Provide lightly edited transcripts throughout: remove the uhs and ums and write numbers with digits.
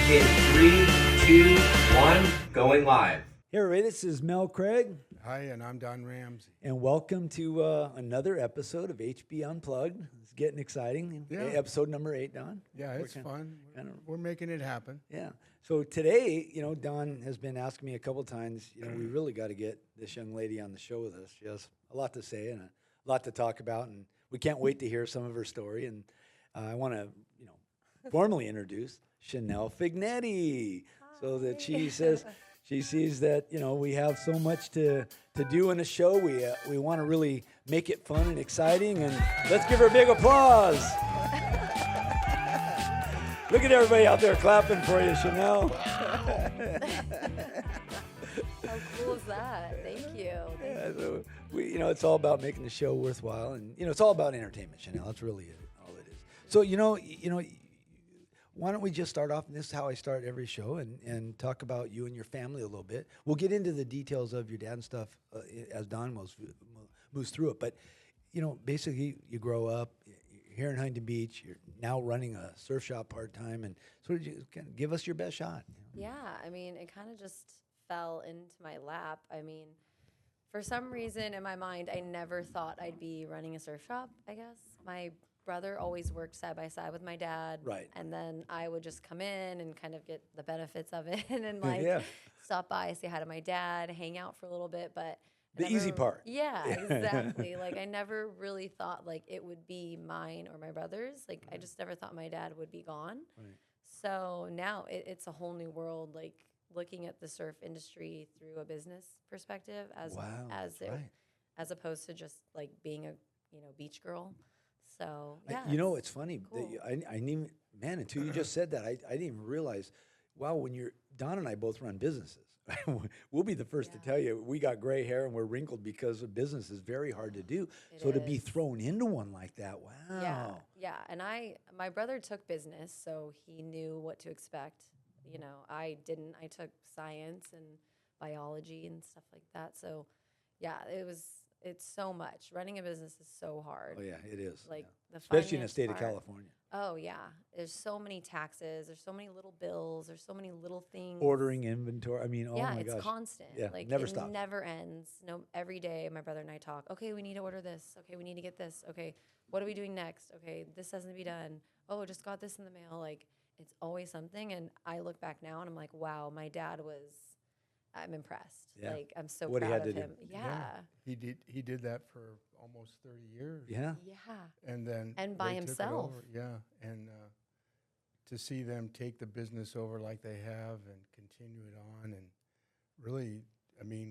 In 3, 2, 1, going live. Hey everybody, this is Mel Craig, Hi, and I'm Don Ramsey. and welcome to another episode of HB Unplugged. It's getting exciting. Yeah. Episode number 8, Don. Yeah, it's fun. We're making it happen. Yeah. So today, Don has been asking me a couple times, we really got to get this young lady on the show with us. She has a lot to say and a lot to talk about, and we can't wait to hear some of her story. And I want to, formally introduce Chanel Fignetti, so that she says. She sees that we have so much to do in the show. We want to really make it fun and exciting, and let's give her a big applause. Look at everybody out there clapping for you, Chanel. How cool is that? Thank you. Yeah, so it's all about making the show worthwhile, and it's all about entertainment, Chanel. That's really all it is. So why don't we just start off, and this is how I start every show, and talk about you and your family a little bit. We'll get into the details of your dad and stuff as Don moves through it. But, basically you grow up here in Huntington Beach. You're now running a surf shop part-time, and sort of just kind of give us your best shot. Yeah, it kind of just fell into my lap. For some reason in my mind, I never thought I'd be running a surf shop, I guess. My brother always worked side by side with my dad. Right. And then I would just come in and kind of get the benefits of it and stop by, say hi to my dad, hang out for a little bit. But The easy part. Yeah, exactly. I never really thought it would be mine or my brother's. I just never thought my dad would be gone. Right. So now it's a whole new world, looking at the surf industry through a business perspective as opposed to just being a beach girl. So yeah, it's funny. cool. I didn't even, until you just said that, I didn't even realize, wow, Don and I both run businesses. We'll be the first to tell you, we got gray hair and we're wrinkled because a business is very hard to do. To be thrown into one like that, wow. Yeah. And my brother took business, so he knew what to expect. I didn't. I took science and biology and stuff like that. So yeah, it's so much. Running a business is so hard. Oh yeah, it is. The especially in the finance state part. of California. Oh yeah, there's so many taxes. There's so many little bills. There's so many little things. Ordering inventory. Oh my gosh. It's constant. Yeah, it never stops. Never ends. No, every day my brother and I talk. Okay, we need to order this. Okay, we need to get this. Okay, what are we doing next? Okay, this has to be done. Oh, just got this in the mail. It's always something. And I look back now and I'm like, wow, my dad I'm impressed. Yeah. I'm so What he proud had of to him. do. Yeah. He did that for almost 30 years. Yeah. Yeah. And then And by they took it himself. over. Yeah. And to see them take the business over like they have and continue it on, and really,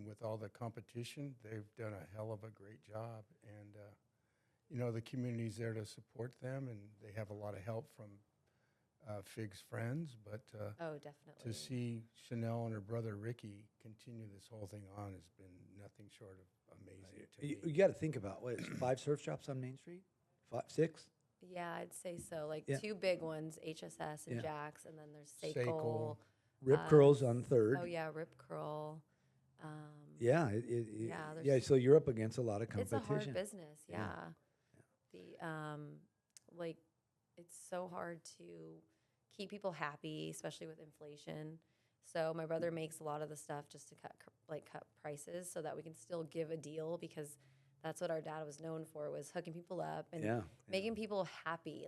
with all the competition, they've done a hell of a great job. And the community's there to support them, and they have a lot of help from Fig's friends, but Oh, definitely. to see Chanel and her brother Ricky continue this whole thing on has been nothing short of amazing to You me. got to think about, 5 surf shops on Main Street? 5, 6? Yeah, I'd say so. Yeah. 2 big ones, HSS and Yeah. Jax, and then there's Seiko. Seiko. Rip Curls on 3rd. Oh yeah, Rip Curl. Yeah. So you're up against a lot of It's competition. a hard business. Yeah. It's so hard to keep people happy, especially with inflation. So my brother makes a lot of the stuff just to cut prices so that we can still give a deal, because that's what our dad was known for, was hooking people up and making people happy.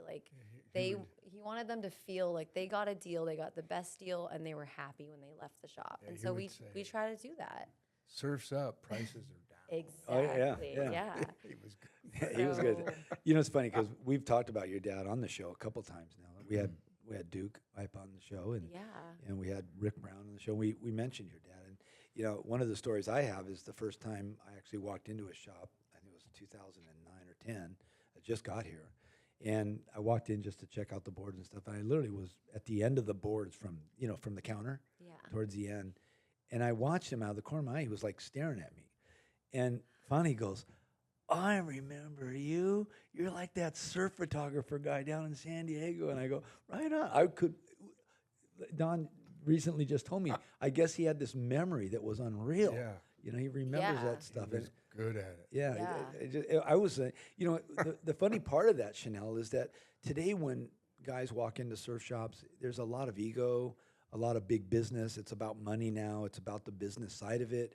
He wanted them to feel like they got a deal, they got the best deal, and they were happy when they left the shop. Yeah, and he so would we say, try to do that. Surf's up, prices are down. Exactly. Yeah. He was good. He was good. So- It's funny because we've talked about your dad on the show a couple times now. We had Duke Hype on the show, and we had Rick Brown on the show. We mentioned your dad, and one of the stories I have is the first time I actually walked into a shop. I think it was 2009 or 10. I just got here, and I walked in just to check out the boards and stuff. And I literally was at the end of the boards from the counter, towards the end, and I watched him out of the corner of my eye. He was staring at me, and finally he goes, I remember you. You're like that surf photographer guy down in San Diego. And I go, right on. Don recently just told me, I guess he had this memory that was unreal. Yeah. He remembers Yeah. that stuff. He was good at it. Yeah. I was, the funny part of that, Chanel, is that today when guys walk into surf shops, there's a lot of ego, a lot of big business. It's about money now. It's about the business side of it.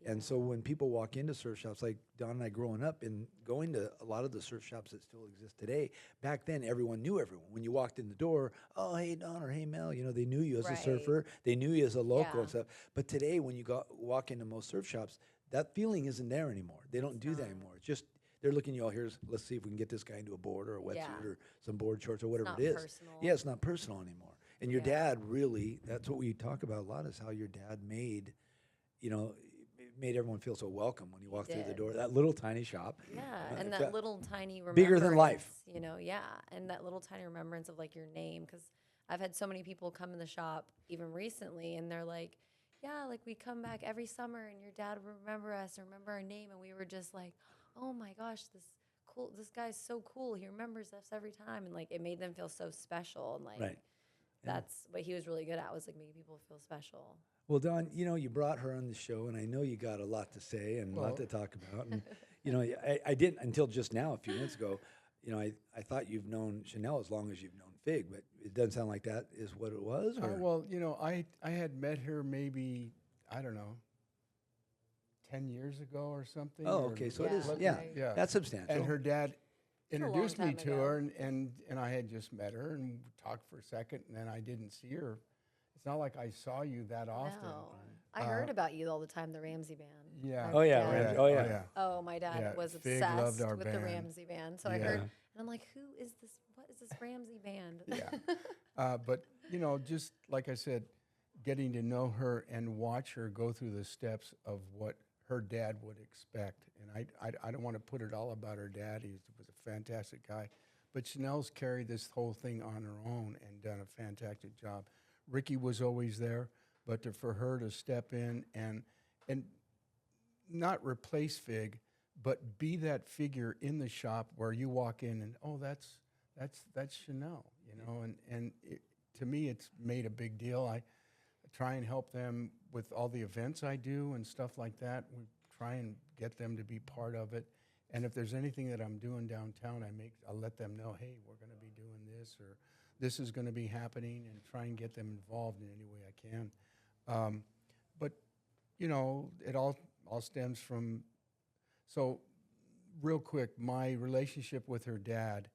And so when people walk into surf shops, like Don and I growing up and going to a lot of the surf shops that still exist today, back then everyone knew everyone. When you walked in the door, oh, hey, Don, or hey, Mel, you know, they knew you as a surfer. They knew you as a local and stuff. But today when you walk into most surf shops, that feeling isn't there anymore. They don't do that anymore. It's just, they're looking at you, oh, let's see if we can get this guy into a board or a wetsuit or some board shorts or whatever it is. Personal. Yeah, it's not personal anymore. And your dad really, that's what we talk about a lot, is how your dad made, you know, made everyone feel so welcome when you walk through the door. That little tiny shop. Yeah, and that little tiny remembrance. Bigger than life. You know, and that little tiny remembrance of like your name. Because I've had so many people come in the shop even recently, and they're like, yeah, like we come back every summer, and your dad would remember us and remember our name, and we were just like, oh my gosh, this guy's so cool. He remembers us every time, and like it made them feel so special, and like that's what he was really good at, was like making people feel special. Well, Don, you know, you brought her on the show, and I know you got a lot to say and a lot to talk about. And, you know, I didn't until just now, a few minutes ago, you know, I thought you've known Chanel as long as you've known Fig, but it doesn't sound like that is what it was? Or? Well, you know, I had met her maybe, I don't know, 10 years ago or something. Oh, okay, so it is, that's substantial. And her dad introduced me to ago. her, and I had just met her and talked for a second, and then I didn't see her. It's not like I saw you that often. No. I heard about you all the time, the Ramsey band. Yeah. Oh, yeah, Ramsey. Oh, yeah. Oh, my dad was Fig obsessed loved our with band. the Ramsey band. So I heard, and I'm like, who is this? What is this Ramsey band? Yeah. But, you know, just like I said, getting to know her and watch her go through the steps of what her dad would expect. And I don't want to put it all about her dad. He was a fantastic guy. But Chanel's carried this whole thing on her own and done a fantastic job. Ricky was always there, but for her to step in and not replace Fig, but be that figure in the shop where you walk in and, oh, that's Chanel, you know, and to me it's made a big deal. I try and help them with all the events I do and stuff like that. We try and get them to be part of it. And if there's anything that I'm doing downtown, I'll let them know, hey, we're going to be doing this, or this is going to be happening, and try and get them involved in any way I can. But, you know, it all stems from, so real quick, my relationship with her dad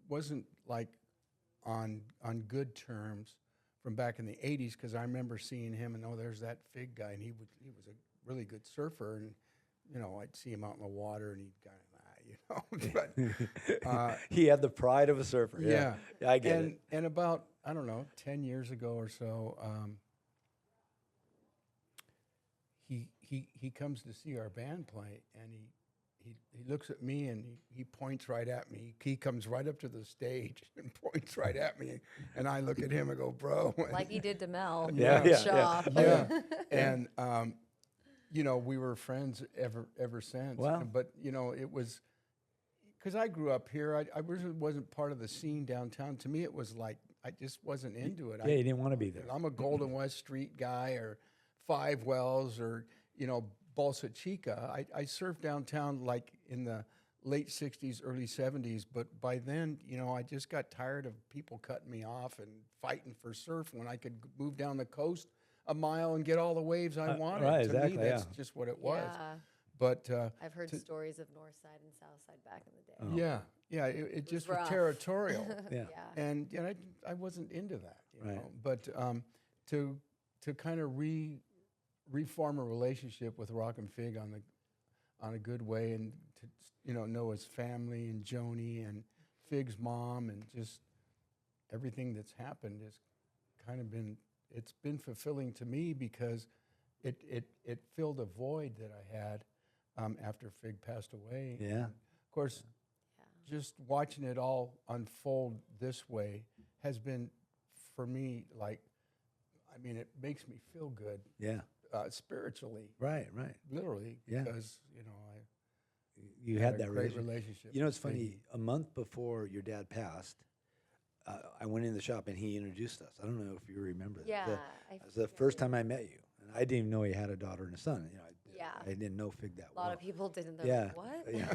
wasn't like on good terms from back in the 80s, because I remember seeing him and, oh, there's that Fig guy, and he was a really good surfer, and, you know, I'd see him out in the water, and he'd kind of, you know, but he had the pride of a surfer. Yeah, I get it. And about, I don't know, 10 years ago or so, he comes to see our band play, and he looks at me, and he points right at me. He comes right up to the stage and points right at me, and I look at him and go, bro. Like he did to Mel. Yeah. And you know, we were friends ever since. Wow. But, you know, it was, because I grew up here, I wasn't part of the scene downtown. To me, it was like, I just wasn't into it. Yeah, you didn't want to be there. I'm a Golden West Street guy, or Five Wells, or, you know, Bolsa Chica. I surfed downtown like in the late 60s, early 70s, but by then, you know, I just got tired of people cutting me off and fighting for surf when I could move down the coast a mile and get all the waves I wanted. Right, to exactly, me, that's just what it was. Yeah. But I've heard stories of North Side and South Side back in the day. yeah, it just was rough. territorial. Yeah. And I wasn't into that, you Right. know. But to kind of reform a relationship with Rockin Fig on a good way, and to know his family and Joni and Fig's mom, and just everything that's happened has kind of been fulfilling to me, because it filled a void that I had after Fig passed away. Yeah. And of course, just watching it all unfold this way has been, for me, like, I mean, it makes me feel good. Yeah. Spiritually. Right. Literally. Yeah. Because, You had had a that great relationship. relationship. You know, it's with Fig. funny. A month before your dad passed, I went in the shop and he introduced us. I don't know if you remember that. Yeah. It was the first time I met you, and I didn't even know he had a daughter and a son. You know, I didn't know Fig that A well. lot of people didn't. They're Yeah. like, what? Yeah.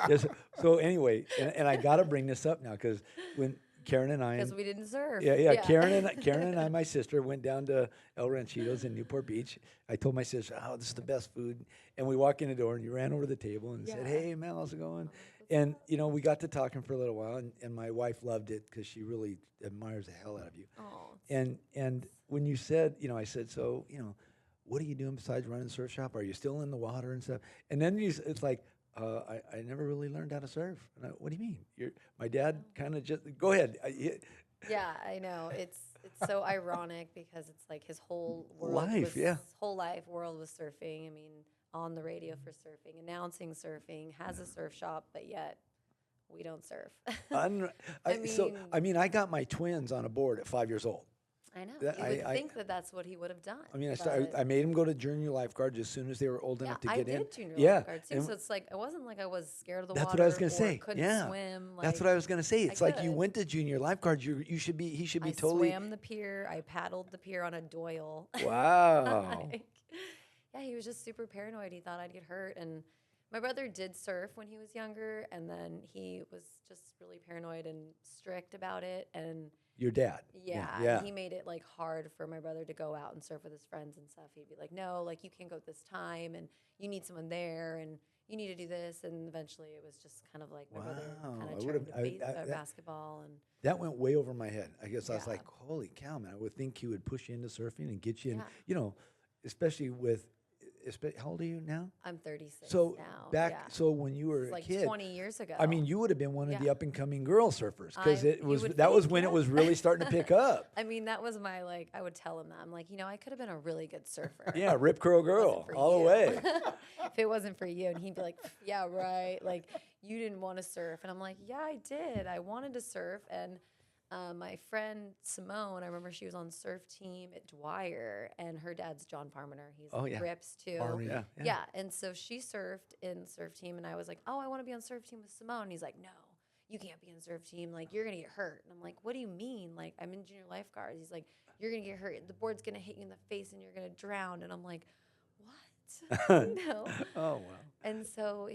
Yes. So anyway, and I got to bring this up now, because when Karen and I, because we didn't surf. yeah. Karen and I, my sister, went down to El Ranchitos in Newport Beach. I told my sister, "Oh, this is the best food." And we walk in the door, and you ran over to the table and said, "Hey, Mel, how's it going?" And we got to talking for a little while, and my wife loved it because she really admires the hell out of you. Oh, And when you said, I said, so, what are you doing besides running the surf shop? Are you still in the water and stuff? And then it's like, I never really learned how to surf. And what do you mean? My dad kind of just, go ahead. yeah, I know. It's so ironic because it's like his whole world Life, his whole life world was surfing. I mean, on the radio for surfing, announcing surfing, has a surf shop, but yet we don't surf. I mean, I got my twins on a board at 5 years old. I know. You would think that that's what he would have done. I mean, I made them go to junior lifeguards as soon as they were old enough to get in. I did junior lifeguard too. So it's like it wasn't like I was scared of the water. That's what I was going to say. Couldn't swim. That's what I was going to say. It's like you went to junior lifeguards. He should be totally. I swam the pier. I paddled the pier on a doyle. Wow. Yeah, he was just super paranoid. He thought I'd get hurt. And my brother did surf when he was younger, and then he was just really paranoid and strict about it. And your dad. Yeah. He made it like hard for my brother to go out and surf with his friends and stuff. He'd be like, no, like you can't go at this time, and you need someone there, and you need to do this. And eventually it was just kind of like my brother kind of turned to basketball. And that went way over my head. I guess I was like, holy cow, man. I would think he would push you into surfing and get you in, especially with, how old are you now? I'm 36 so now. So when you were a like kid, 20 years ago. I mean, you would have been one of the up and coming girl surfers because when it was yeah. really starting to pick up. I mean, that was my I would tell him that. I'm like, I could have been a really good surfer. Yeah, Rip Curl girl all the way. If it wasn't for you, and he'd be like, yeah, right. Like you didn't want to surf, and I'm like, yeah, I did. I wanted to surf, and my friend Simone, I remember she was on surf team at Dwyer, and her dad's John Parmenter. He's Rips too. Yeah. And so she surfed in surf team, and I was like, oh, I want to be on surf team with Simone. And he's like, no, you can't be on surf team. Like, you're going to get hurt. And I'm like, what do you mean? Like, I'm in junior lifeguards. He's like, you're going to get hurt. The board's going to hit you in the face, and you're going to drown. And I'm like, what? No. Oh, wow. And so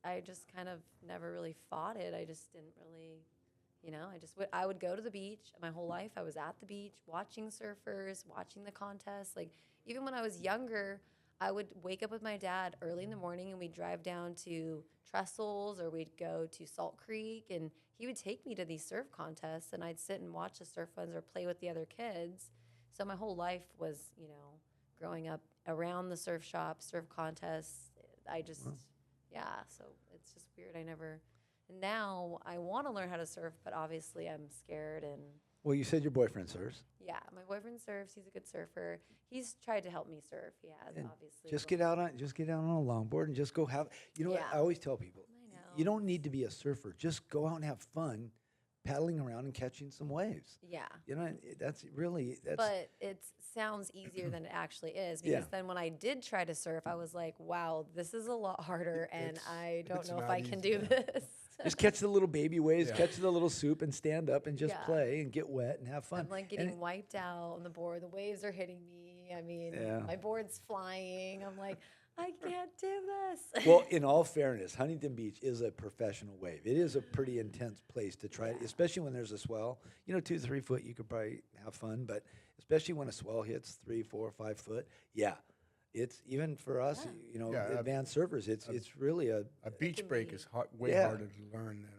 I just kind of never really fought it. I just didn't really... I would go to the beach. My whole life I was at the beach watching surfers, watching the contests. Like, even when I was younger, I would wake up with my dad early in the morning, and we'd drive down to Trestles, or we'd go to Salt Creek, and he would take me to these surf contests, and I'd sit and watch the surf ones or play with the other kids. So my whole life was, growing up around the surf shop, surf contests. So it's just weird. Now I want to learn how to surf, but obviously I'm scared. And well, you said your boyfriend surfs. Yeah, my boyfriend surfs. He's a good surfer. He's tried to help me surf. He has, and obviously. Just get out on a longboard and just go have. What I always tell people. You don't need to be a surfer. Just go out and have fun, paddling around and catching some waves. Yeah. That's. But it sounds easier than it actually is, because then when I did try to surf, I was like, wow, this is a lot harder, and I don't know if I can do this. Just catch the little baby waves, catch the little soup, and stand up and just play and get wet and have fun. I'm like getting wiped out on the board. The waves are hitting me. I mean, my board's flying. I'm like, I can't do this. Well, in all fairness, Huntington Beach is a professional wave. It is a pretty intense place to try, especially when there's a swell. 2 to 3 foot, you could probably have fun, but especially when a swell hits 3, 4, 5 foot, it's even for us, advanced surfers. It's really a beach break is way harder to learn than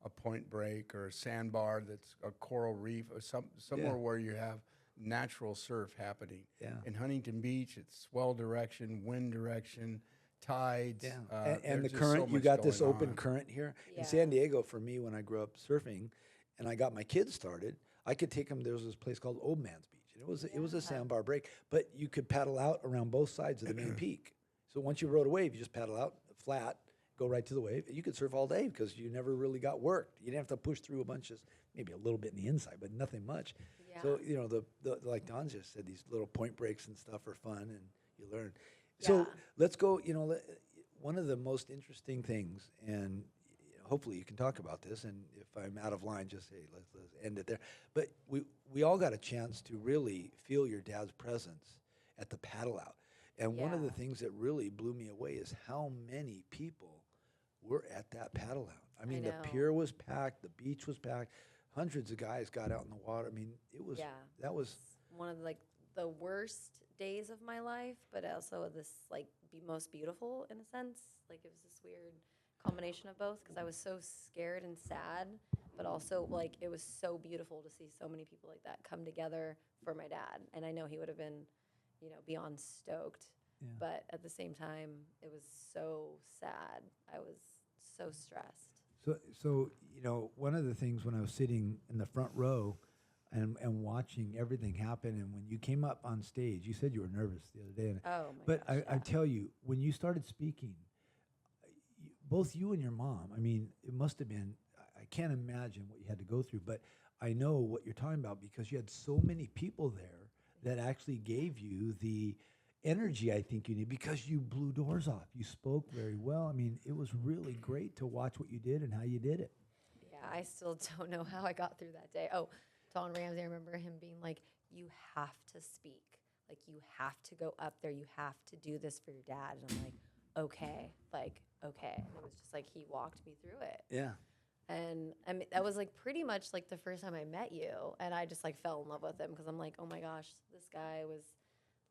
a point break or a sandbar that's a coral reef or somewhere where you have natural surf happening. Yeah. In Huntington Beach, it's swell direction, wind direction, tides. Yeah. And the current, you got this open current here. Yeah. In San Diego, for me, when I grew up surfing and I got my kids started, I could take them. There was this place called Old Man's Beach. It was a sandbar break, but you could paddle out around both sides of the main peak. So once you rode a wave, you just paddle out flat, go right to the wave. You could surf all day because you never really got worked. You didn't have to push through a bunch of, maybe a little bit in the inside, but nothing much. Yeah. So, the like Don just said, these little point breaks and stuff are fun, and you learn. Yeah. So let's go, one of the most interesting things, and hopefully you can talk about this, and if I'm out of line, just say, let's end it there. But we all got a chance to really feel your dad's presence at the paddle out. And one of the things that really blew me away is how many people were at that paddle out. I mean, the pier was packed, the beach was packed. hundreds of guys got out in the water. I mean, that was one of like the worst days of my life, but also this like most beautiful in a sense. Like it was this weird combination of both because I was so scared and sad, but also like it was so beautiful to see so many people like that come together for my dad. And I know he would have been, beyond stoked. Yeah. But at the same time, it was so sad. I was so stressed. So one of the things when I was sitting in the front row and watching everything happen, and when you came up on stage, you said you were nervous the other day. But I tell you, when you started speaking, both you and your mom, I mean, it must have been, I can't imagine what you had to go through, but I know what you're talking about because you had so many people there that actually gave you the energy I think you need because you blew doors off. You spoke very well. I mean, it was really great to watch what you did and how you did it. Yeah, I still don't know how I got through that day. Oh, Don Ramsey, I remember him being like, you have to speak. Like, you have to go up there. You have to do this for your dad. And I'm like, okay. And it was just like he walked me through it. Yeah. And I mean, that was like pretty much like the first time I met you. And I just like fell in love with him because I'm like, oh my gosh, this guy was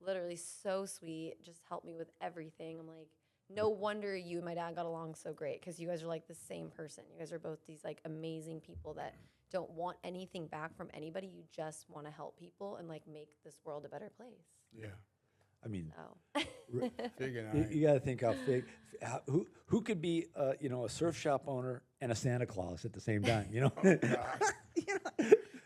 literally so sweet, just helped me with everything. I'm like, no wonder you and my dad got along so great because you guys are like the same person. You guys are both these like amazing people that don't want anything back from anybody. You just want to help people and like make this world a better place. Yeah. I mean, Fig and I. You got to think how Fig, who could be, a surf shop owner and a Santa Claus at the same time,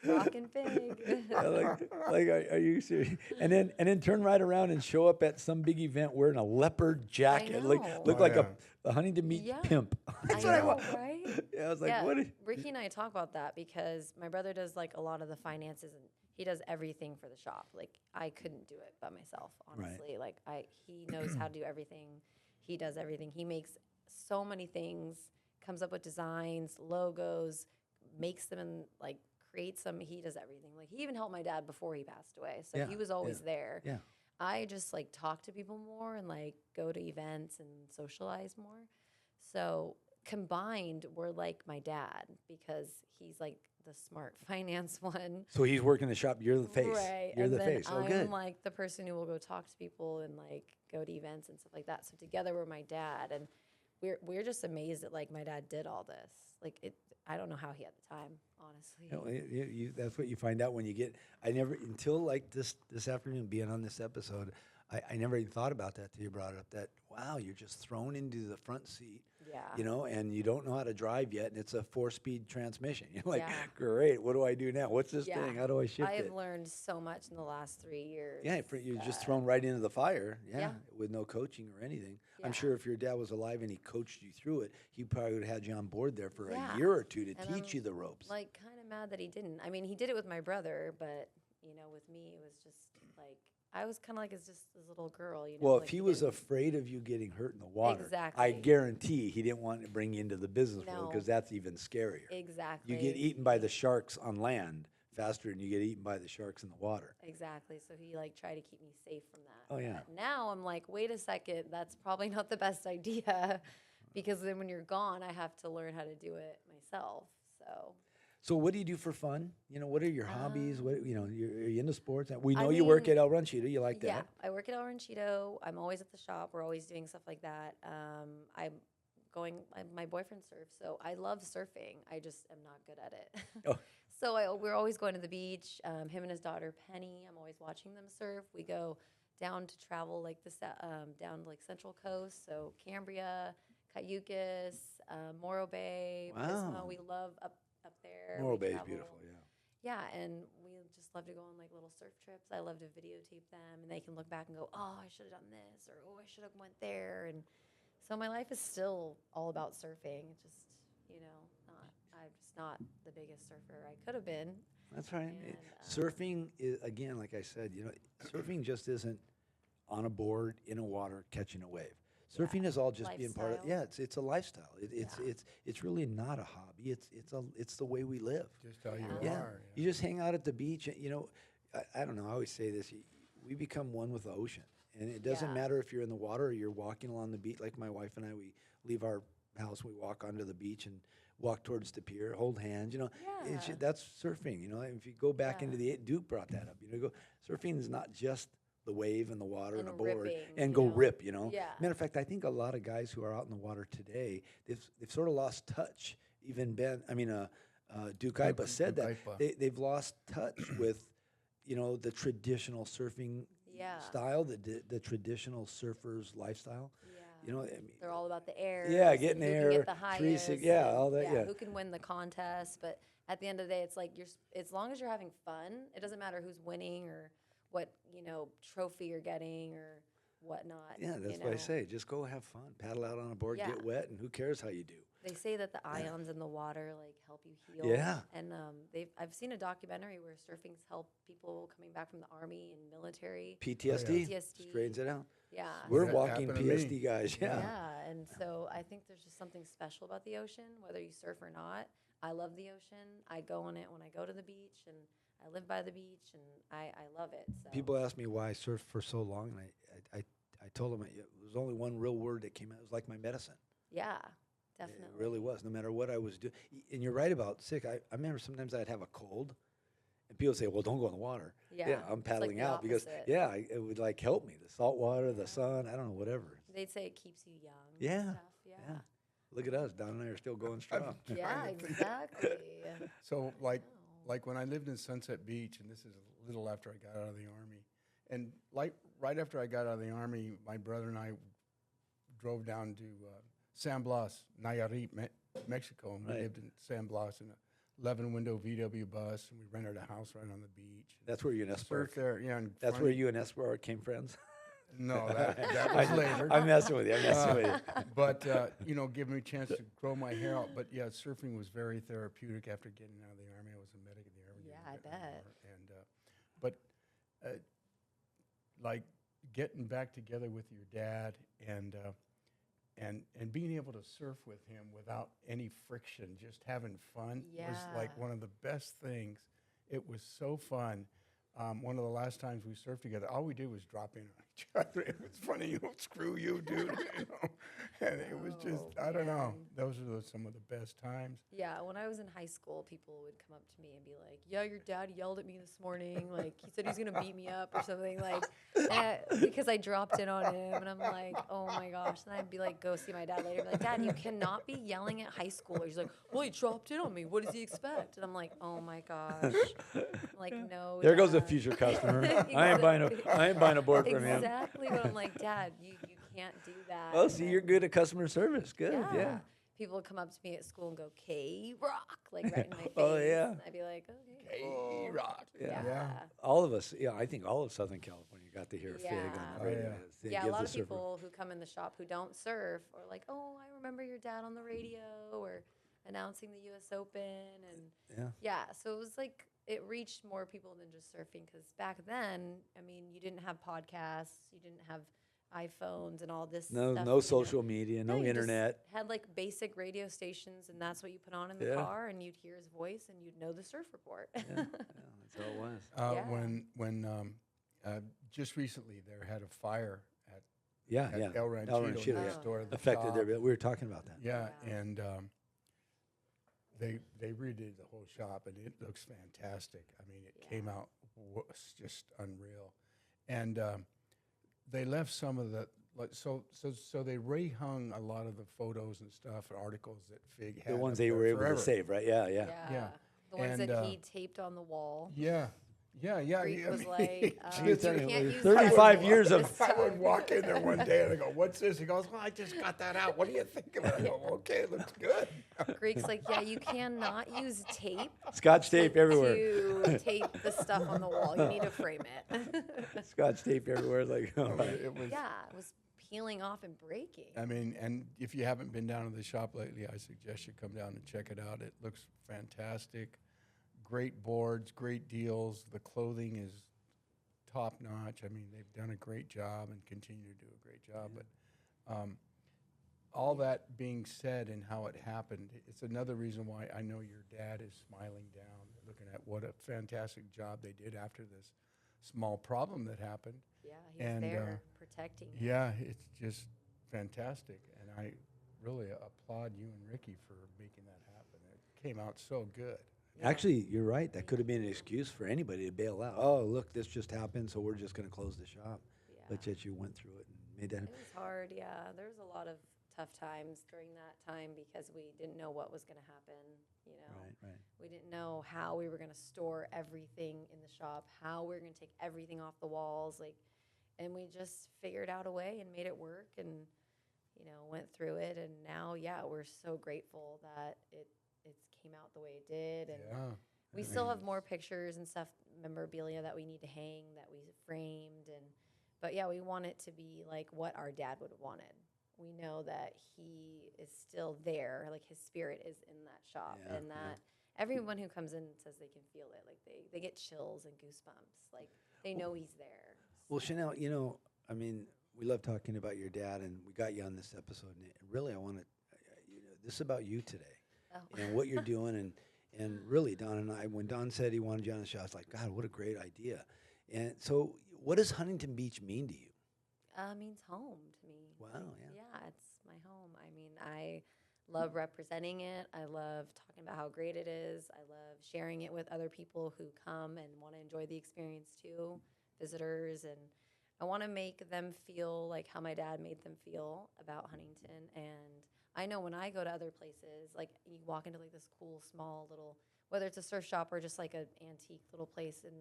Rockin Fig. Are you serious? And then turn right around and show up at some big event wearing a leopard jacket, look like a Huntington Beach pimp. That's what I want. Right? Yeah, I was like, what? Ricky and I talk about that because my brother does like a lot of the finances and he does everything for the shop. Like I couldn't do it by myself, honestly. Right. Like he knows how to do everything. He does everything. He makes so many things, comes up with designs, logos, makes them and like creates them. He does everything. Like he even helped my dad before he passed away. So he was always there. Yeah. I just like talk to people more and like go to events and socialize more. So combined, we're like my dad because he's like the smart finance one. So he's working the shop. You're the face. Right. You're and the then face. Oh, good. I'm like the person who will go talk to people and like go to events and stuff like that. So together we're my dad, and we're just amazed that like my dad did all this. Like it, I don't know how he had the time, honestly. That's what you find out when you get. I never until like this afternoon being on this episode. I never even thought about that till you brought it up. That wow, you're just thrown into the front seat. Yeah. And you don't know how to drive yet, and it's a 4-speed transmission. You're like, great. What do I do now? What's this thing? How do I shift it? I've learned so much in the last 3 years. Yeah, you're just thrown right into the fire. Yeah, with no coaching or anything. Yeah. I'm sure if your dad was alive and he coached you through it, he probably would have had you on board there for a year or two to teach you the ropes. Like, kind of mad that he didn't. I mean, he did it with my brother, but with me, it was just like. I was kind of like just this little girl, Well, like if he was afraid of you getting hurt in the water, exactly. I guarantee he didn't want to bring you into the business world because that's even scarier. Exactly. You get eaten by the sharks on land faster than you get eaten by the sharks in the water. Exactly. So he like tried to keep me safe from that. Oh yeah. But now I'm like, wait a second, that's probably not the best idea because then when you're gone, I have to learn how to do it myself. So what do you do for fun? What are your hobbies? What are you into sports? We know you work at El Ranchito. You like that? Yeah, I work at El Ranchito. I'm always at the shop. We're always doing stuff like that. My boyfriend surfs, so I love surfing. I just am not good at it. Oh. So we're always going to the beach. Him and his daughter Penny. I'm always watching them surf. We go down to travel like down to like Central Coast, so Cambria, Cayucas, Morro Bay. Wow. Pismo. We love up there. Morro Bay is beautiful, yeah. Yeah, and we just love to go on like little surf trips. I love to videotape them, and they can look back and go, "Oh, I should have done this," or "Oh, I should have went there." And so my life is still all about surfing. It's just, I'm just not the biggest surfer I could have been. That's right. And, surfing is, again, like I said, surfing just isn't on a board in a water catching a wave. Surfing is all just being part of. Yeah, it's a lifestyle. It's really not a hobby. It's the way we live. Just how you are. Yeah. You just hang out at the beach. I don't know. I always say this. We become one with the ocean, and it doesn't matter if you're in the water or you're walking along the beach. Like my wife and I, we leave our house, we walk onto the beach, and walk towards the pier, hold hands. You know, Yeah. that's surfing. You know, if you go back Yeah. into the Duke brought that up. You know, surfing is not just the wave and the water and a And board ripping, and you go know? rip. You know, Yeah. matter of fact, I think a lot of guys who are out in the water today, they've sort of lost touch. Even Duke Ipa said Duke that Ipa. they've lost touch with, you know, the traditional surfing Yeah. style, the traditional surfer's lifestyle. Yeah. You know, I mean, They're all about the air. getting who air, can get the 360, highest. all that, yeah. Who can win the contest? But at the end of the day, it's like as long as you're having fun, it doesn't matter who's winning or what trophy you're getting or whatnot. Yeah, that's you what I know? say. Just go have fun, paddle out on a board, Yeah. get wet, and who cares how you do. They say that the ions in the water like help you heal. Yeah. And I've seen a documentary where surfing's helped people coming back from the army and military. PTSD, PTSD. straightens it out. Yeah. We're That walking happened to me. PSD guys, Yeah. yeah. And so I think there's just something special about the ocean, whether you surf or not. I love the ocean. I go on it when I go to the beach, and I live by the beach, and I love it. So. People ask me why I surfed for so long, and I told them it was only one real word that came out. It was like my medicine. Yeah, definitely. It really was, no matter what I was doing. And you're right about sick. I remember sometimes I'd have a cold, and people say, well, don't go in the water. Yeah, I'm it's like paddling the out because, opposite. it would like help me. The salt water, the sun, I don't know, whatever. They'd say it keeps you young. Yeah, And stuff. Yeah. Look at us. Don and I are still going strong. Yeah, Trying to think. exactly. So Oh. like when I lived in Sunset Beach, and this is a little after I got out of the Army, and like right after I got out of the Army, my brother and I drove down to San Blas, Nayarit, Mexico, and we Right. lived in San Blas in a 11-window VW bus, and we rented a house right on the beach. That's where you and Espark. Surfed there, yeah. in That's front where of- you and Espark came friends. No, that was later. I'm messing with you. I'm messing with you. But give me a chance to grow my hair out. But yeah, surfing was very therapeutic after getting out of the Army. I was a medic in the Army. Yeah, during I the bet. war. And like getting back together with your dad and being able to surf with him without any friction, just having fun was like Yeah. one of the best things. It was so fun. One of the last times we surfed together, all we did was drop in on each other. It was funny, screw you, dude. And it was just, I don't know. man. Those are some of the best times. Yeah, when I was in high school, people would come up to me and be like, "Yeah, your dad yelled at me this morning. Like, he said he's gonna beat me up or something." Like, because I dropped in on him, and I'm like, "Oh my gosh!" And I'd be like, go see my dad later, be like, "Dad, you cannot be yelling at high schoolers." He's like, "Well, he dropped in on me. What does he expect?" And I'm like, "Oh my gosh!" I'm like, no. There goes a Dad." future customer. I ain't buying a board from him. Exactly what I'm like, Dad. You can't do that. Oh, And see, then- you're good at customer service. Good, yeah. People would come up to me at school and go, K-Rock, like right in my face. Oh, yeah. I'd be like, okay, cool. K-Rock. Yeah. Yeah. All of us, I think all of Southern California got to hear Fig on Yeah. the radio. yeah. It Yeah, a gives lot the of surfer- people who come in the shop who don't surf are like, oh, I remember your dad on the radio or announcing the U.S. Open. And Yeah. so it was like, it reached more people than just surfing because back then, I mean, you didn't have podcasts, you didn't have iPhones and all this No, stuff. no social media, no you just internet. had like basic radio stations, and that's what you put on in the Yeah. car, and you'd hear his voice, and you'd know the surf report. Yeah, that's how it was. Yeah. When just recently there had a fire at Yeah, at yeah. El Ranchito, Ranchito, next yeah. door to the Affected shop. their. We were talking about that. Yeah, Yeah. and they redid the whole shop, and it looks fantastic. I mean, it came out was just unreal, and they left some of the so they rehung a lot of the photos and stuff and articles that Fig had. The ones up they there were able forever. to save, right? Yeah, yeah. Yeah. The ones And, that he taped on the wall. Yeah. Greek I was mean, like, She was you telling me, can't use 35 that years this of- I would time. walk in there one day and I go, "What's this?" He goes, "Well, I just got that out. What do you think of it?" I go, "Okay, it looks good." Greek's like, yeah, you cannot use tape Scotch tape everywhere. to tape the stuff on the wall. You need to frame it. Scotch tape everywhere. Like, oh, It was. Yeah, it was peeling off and breaking. I mean, and if you haven't been down to the shop lately, I suggest you come down and check it out. It looks fantastic. Great boards, great deals. The clothing is top notch. I mean, they've done a great job and continue to do a great job. But all that being said and how it happened, it's another reason why I know your dad is smiling down, looking at what a fantastic job they did after this small problem that happened. Yeah, he's And, there protecting you. Yeah, it's just fantastic, and I really applaud you and Ricky for making that happen. came out so good. Actually, you're right. That could have been an excuse for anybody to bail out. Oh, look, this just happened, so we're just going to close the shop. Yeah. But yet you went through it and made that. It was hard, yeah. There was a lot of tough times during that time because we didn't know what was going to happen, you know. Right. We didn't know how we were going to store everything in the shop, how we were going to take everything off the walls, like, and we just figured out a way and made it work and, you know, went through it. And now, yeah, we're so grateful that it's came out the way it did. And Yeah. we still have more pictures and stuff, memorabilia that we need to hang that we framed. But yeah, we want it to be like what our dad would have wanted. We know that he is still there, like his spirit is in that shop, Yeah, and that everyone who comes in says they can feel it, like they get chills and goosebumps, like they know he's there. Well, Chanel, you know, I mean, we love talking about your dad, and we got you on this episode. And really, I want to, you know, this is about you today Oh. and what you're doing. And really, Don and I, when Don said he wanted you on the show, I was like, God, what a great idea. And so, what does Huntington Beach mean to you? Means home to me. Wow, Like, yeah. it's my home. I mean, I love representing it. I love talking about how great it is. I love sharing it with other people who come and want to enjoy the experience too, visitors. And I want to make them feel like how my dad made them feel about Huntington. And I know when I go to other places, like you walk into like this cool, small little, whether it's a surf shop or just like an antique little place, and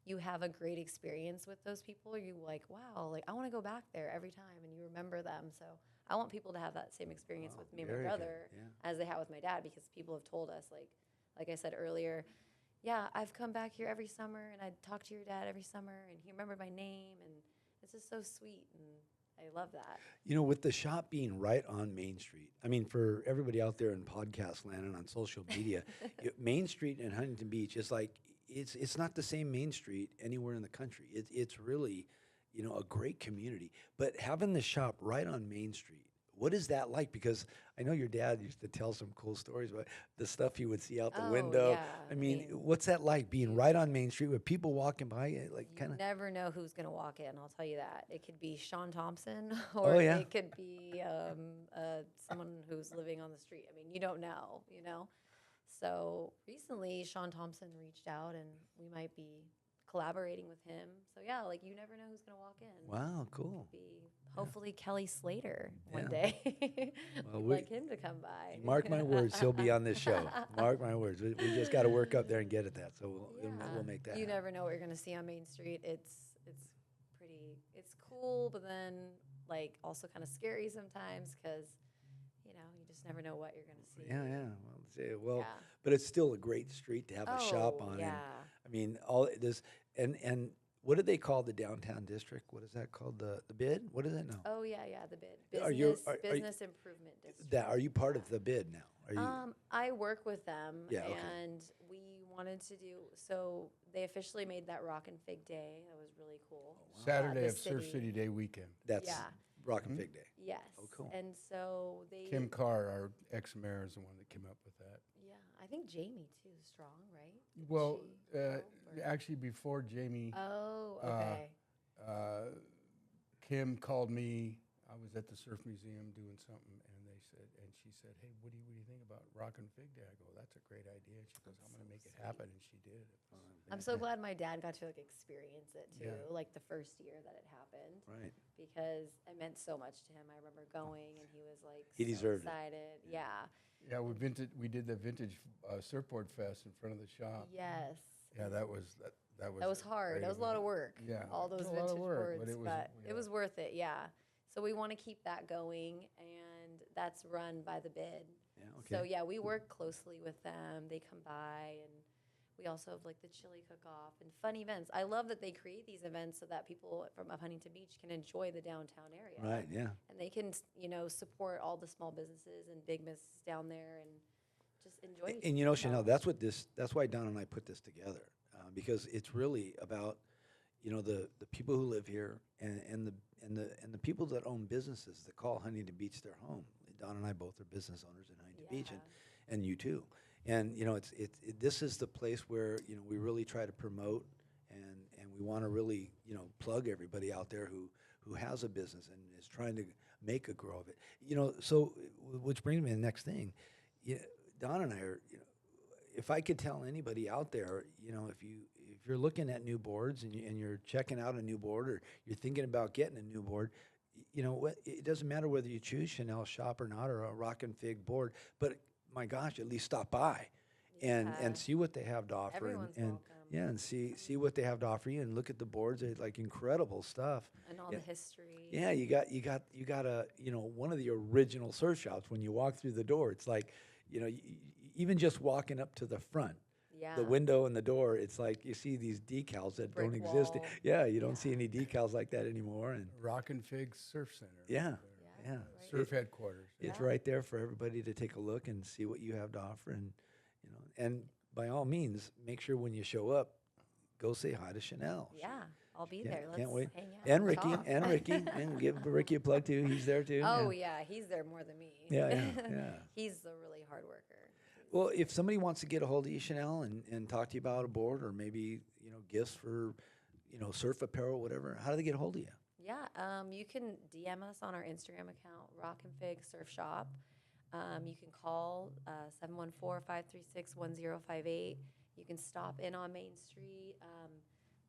you have a great experience with those people, you like, wow, like I want to go back there every time, and you remember them. So I want people to have that same experience with me and my very good, brother yeah. as they have with my dad, because people have told us, like I said earlier, yeah, I've come back here every summer, and I talk to your dad every summer, and he remembered my name, and it's just so sweet, and I love that. You know, with the shop being right on Main Street, I mean, for everybody out there in podcast land and on social media, Main Street in Huntington Beach is like, it's not the same Main Street anywhere in the country. It's really, you know, a great community. But having the shop right on Main Street, what is that like? Because I know your dad used to tell some cool stories about the stuff he would see out the Oh, window. yeah. I mean, what's that like, being right on Main Street with people walking by, like You kind of? never know who's going to walk in, I'll tell you that. It could be Sean Thompson, Oh, or yeah. it could be someone who's living on the street. I mean, you don't know, you know? So recently, Sean Thompson reached out, and we might be collaborating with him. So yeah, like you never know who's going to walk in. Wow, cool. Be hopefully Kelly Slater one Yeah. day. Well, We'd like him to come by. Mark my words, he'll be on this show. Mark my words. We just got to work up there and get at that. So we'll make that You happen. never know what you're going to see on Main Street. It's it's cool, but then like also kind of scary sometimes, because you know you just never know what you're going to see. Well, Yeah. but it's still a great street to have a shop on. Yeah. And, I mean, all this and what do they call the downtown district? What is that called? The bid? What is it now? Oh yeah, the bid. Business, Are you- business improvement district. Are you part of the bid now? Are you? I work with them, Yeah, okay. and we wanted to do, so they officially made that Rockin Fig Day. That was really cool. Saturday The of Surf City Day weekend. That's yeah. Rockin Fig Day. Yes. Oh, cool. And so they. Kim Carr, our ex-mayor, is the one that came up with that. Yeah, I think Jamie too. Strong, right? Didn't Well, she help, or- actually, before Jamie, Oh, okay. Kim called me. I was at the Surf Museum doing something, and she said, "Hey, what do you think about Rockin Fig Day?" I go, "That's a great idea." And she goes, "I'm going to make it happen," and she did. I'm so glad my dad got to like experience it too, Yeah. like the first year that it happened, Right. because it meant so much to him. I remember going, and he was like He so deserved it. excited. Yeah. Yeah, we did the vintage surfboard fest in front of the shop. Yes. Yeah, that was That was hard. great That was a lot of event. work. Yeah, All those it was a lot of vintage work, boards, but it was- it yeah. was worth it. Yeah. So we want to keep that going, and that's run by the bid. Yeah. Okay. So yeah, we work closely with them. They come by, and we also have like the chili cook-off and fun events. I love that they create these events so that people from Huntington Beach can enjoy the downtown area. Right. Yeah. And they can, support all the small businesses and big businesses down there, and just enjoy. And you know, Chanel, themselves. that's why Don and I put this together, because it's really about, you know, the people who live here and the people that own businesses that call Huntington Beach their home. Don and I both are business owners in Huntington Beach, and you too. And you know, this is the place where, you know, we really try to promote, and we want to really, you know, plug everybody out there who has a business and is trying to make a grow of it. You know, so which brings me to the next thing. Don and I are, you know, if I could tell anybody out there, if you're looking at new boards and you're checking out a new board or you're thinking about getting a new board, you know what? It doesn't matter whether you choose Chanel Shop or not or a Rockin Fig board, but my gosh, at least stop by and see what they have to offer. Everyone's and welcome. yeah, and see what they have to offer you and look at the boards. They're like incredible stuff. And all the history. Yeah, you got a one of the original surf shops. When you walk through the door, it's like even just walking up to the front, the window and the door, it's like you see these decals that Brick don't exist. wall. Yeah, you don't see any decals like that anymore. And Rockin Fig Surf Center. yeah, Yeah. Surf headquarters. it's right there for everybody to take a look and see what you have to offer. And by all means, make sure when you show up, go say hi to Chanel. Yeah, I'll be Yeah, there. Let's can't wait. hang out. And Ricky, talk. and give Ricky a plug too. He's there too. Oh yeah, he's there more than me. Yeah. He's a really hard worker. Well, if somebody wants to get a hold of you, Chanel, and talk to you about a board or maybe gifts for surf apparel, whatever, how do they get a hold of you? Yeah, you can DM us on our Instagram account, Rockin Fig Surf Shop. You can call 714-536-1058. You can stop in on Main Street.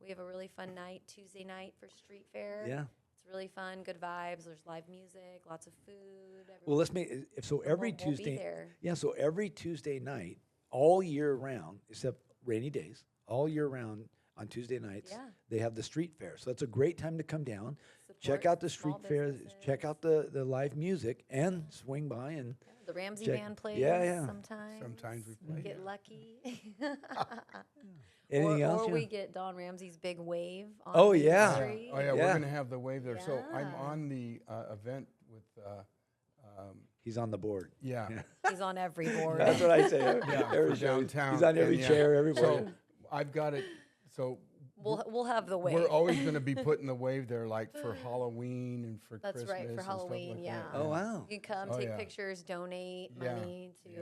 We have a really fun night, Tuesday night for Street Fair. Yeah. It's really fun, good vibes. There's live music, lots of food. Well, let's make so every We'll be Tuesday. there. Yeah, so every Tuesday night, all year round, except rainy days, all year round on Tuesday nights, Yeah. they have the street fair. So that's a great time to come down, check Support out the small street fair, businesses. check out the live music, and swing by and The Ramsey check- band plays yeah. sometimes. Sometimes we play. Get lucky. anything else. Or you we know? get Don Ramsey's big wave on Oh, Main yeah. Street. Oh yeah, Yeah. we're gonna have the wave there. So I'm Yeah. on the event with. He's on the board. Yeah. He's on every board. That's what I say. Yeah, Every for show. downtown. He's on every and yeah. chair, every So board. I've got it. So We'll have the wave. we're always going to be putting the wave there, like for Halloween and for That's Christmas. right, for and stuff Halloween, like yeah. that. Oh, wow. You can come, Oh, take yeah. pictures, donate Yeah, money to yeah.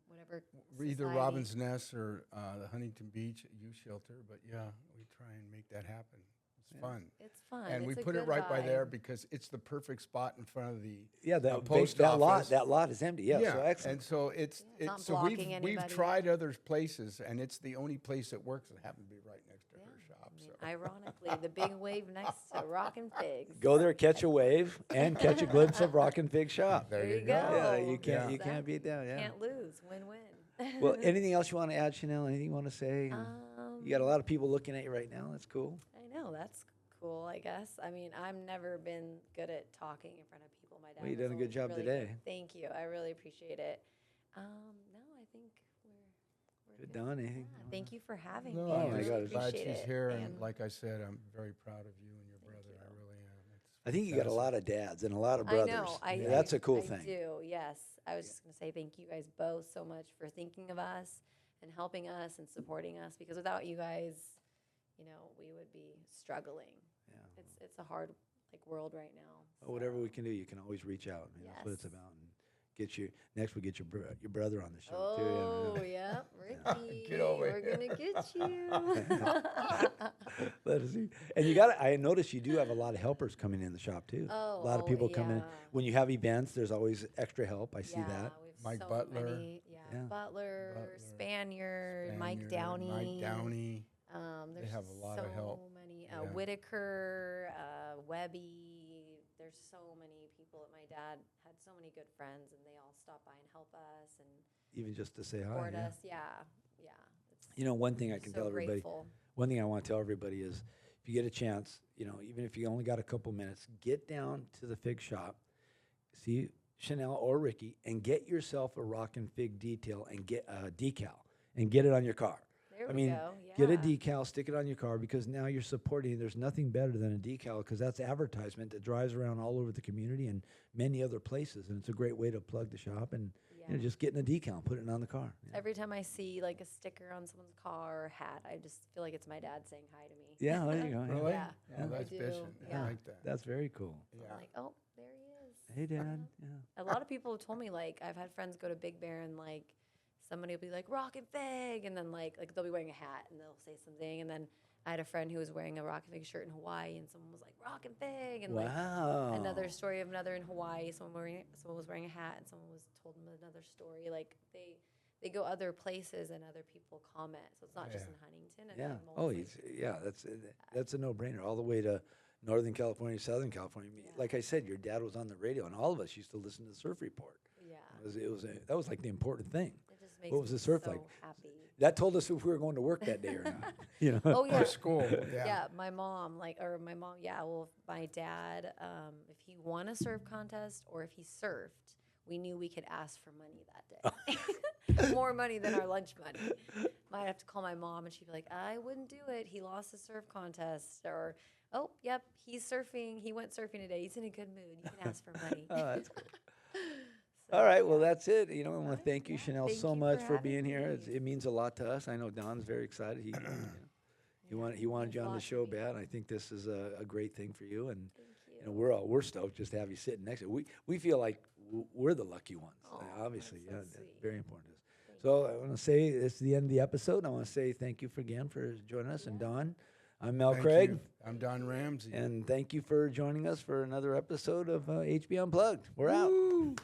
whatever. Either society. Robin's Nest or the Huntington Beach Youth Shelter. But yeah, we try and make that happen. It's fun. It's fun. And we It's a put it good right by there vibe. because it's the perfect spot in front of the Yeah, that post that lot office. that lot is empty. Yeah, so excellent. And so it's not so we've blocking we've anybody. tried other places, and it's the only place that works that happens to be right next to her shop. I mean, So ironically, the big wave next to Rockin' Figs. Go there, catch a wave, and catch a glimpse of Rockin Fig Shop. there you go. go. Yeah, you can't Yeah. you can't beat that. Yeah. Can't lose. Win-win. Well, anything else you want to add, Chanel? Anything you want to say? You got a Um, lot of people looking at you right now. That's cool. I know, that's cool, I guess. I mean, I've never been good at talking in front of people. My dad Well, you was done a good always job really today. good. Thank you. I really appreciate it. No, I think we're Good, good. Don. Anything? Yeah, thank you for having No, me. Oh I'm my just God, it's- glad appreciate she's it. here, and like I said, I'm very proud of you and your brother. I really am. I think you got a lot of dads and a lot of I brothers. know. Yeah, that's a cool I thing. do, yes. I was just going to say thank you guys both so much for thinking of us and helping us and supporting us, because without you guys, we would be struggling. Yeah. It's a hard world right now. Well, whatever we can do, you can always reach out. I mean, that's what it's Yes. about. And get you next. We get your brother on the show Oh, too. yeah, Ricky. Get over We're here. going to get you. Let us see. And you got. I notice you do have a lot of helpers coming in the shop too. Oh, a lot of people come in. yeah. When you have events, there's always extra help. I see Yeah, that. we have Mike so Butler. many- Yeah. Butler, Butler, Spaniard, Mike Downey. Mike Downey. There's have a lot of help. So many. Yeah. Whitaker, Webby. There's so many people. My dad had so many good friends, and they all stop by and help us and Even just to say hi. support Yeah. us. Yeah, yeah. It's You know, one thing I can so tell everybody. grateful. One thing I want to tell everybody is, if you get a chance, even if you only got a couple minutes, get down to the fig shop, see Chanel or Ricky, and get yourself a Rockin Fig detail and get a decal and get it on your car. There I we mean, go. get a yeah. decal, stick it on your car, because now you're supporting. There's nothing better than a decal, because that's advertisement that drives around all over the community and many other places, and it's a great way to plug the shop and Yeah. just getting a decal and putting it on the car. Yeah. Every time I see a sticker on someone's car or hat, I just feel like it's my dad saying hi to me. Yeah, there you go. Really? Yeah. Oh, I that's do, bitchin'. yeah. I like that. That's very cool. Yeah. I'm like, oh, there he is. Hey, Dad. Yeah. A lot of people have told me, I've had friends go to Big Bear and, somebody will be like, Rockin' Fig, and then, they'll be wearing a hat, and they'll say something, and then I had a friend who was wearing a Rockin' Fig shirt in Hawaii, and someone was like, Rockin' Fig, and, Wow. another story of another in Hawaii, someone was wearing a hat, and someone told them another story. They they go other places and other people comment. So it's not just Yeah. in Huntington. And Yeah. then Oh, mostly- that's a no-brainer. All the way to Northern California, Southern California. I mean, like I said, your dad was on the radio, and all of us used to listen to the Surf Report. yeah. That was like the important thing. It just makes What was me the surf so like? happy. That told us if we were going to work that day or not. You know. Oh yeah. Or school. Yeah, my mom, yeah, well, if my dad, if he won a surf contest or if he surfed, we knew we could ask for money that day. More money than our lunch money. Might have to call my mom and she'd be like, I wouldn't do it. He lost a surf contest. Or, oh, yep, he's surfing. He went surfing today. He's in a good mood. You can ask for money. Oh, that's cool. So, All right, well, yeah. that's it. You know, I want to thank you, Yeah, Chanel, thank so you for much for having being here. me. It means a lot to us. I know Don's very excited. He wanted you means a on the lot to show me. bad. I think this is a great thing for you, and Thank you. we're stoked just to have you sitting next to. We feel like we're the lucky ones. Aw, Obviously, that's so that's sweet. very important to us. Thank So I want to say it's the end of the episode. I want to say thank you again for joining us, and Don. I'm Mel Thank Craig, you. I'm Don Ramsey. and thank you for joining us for another episode of HB Unplugged. We're out.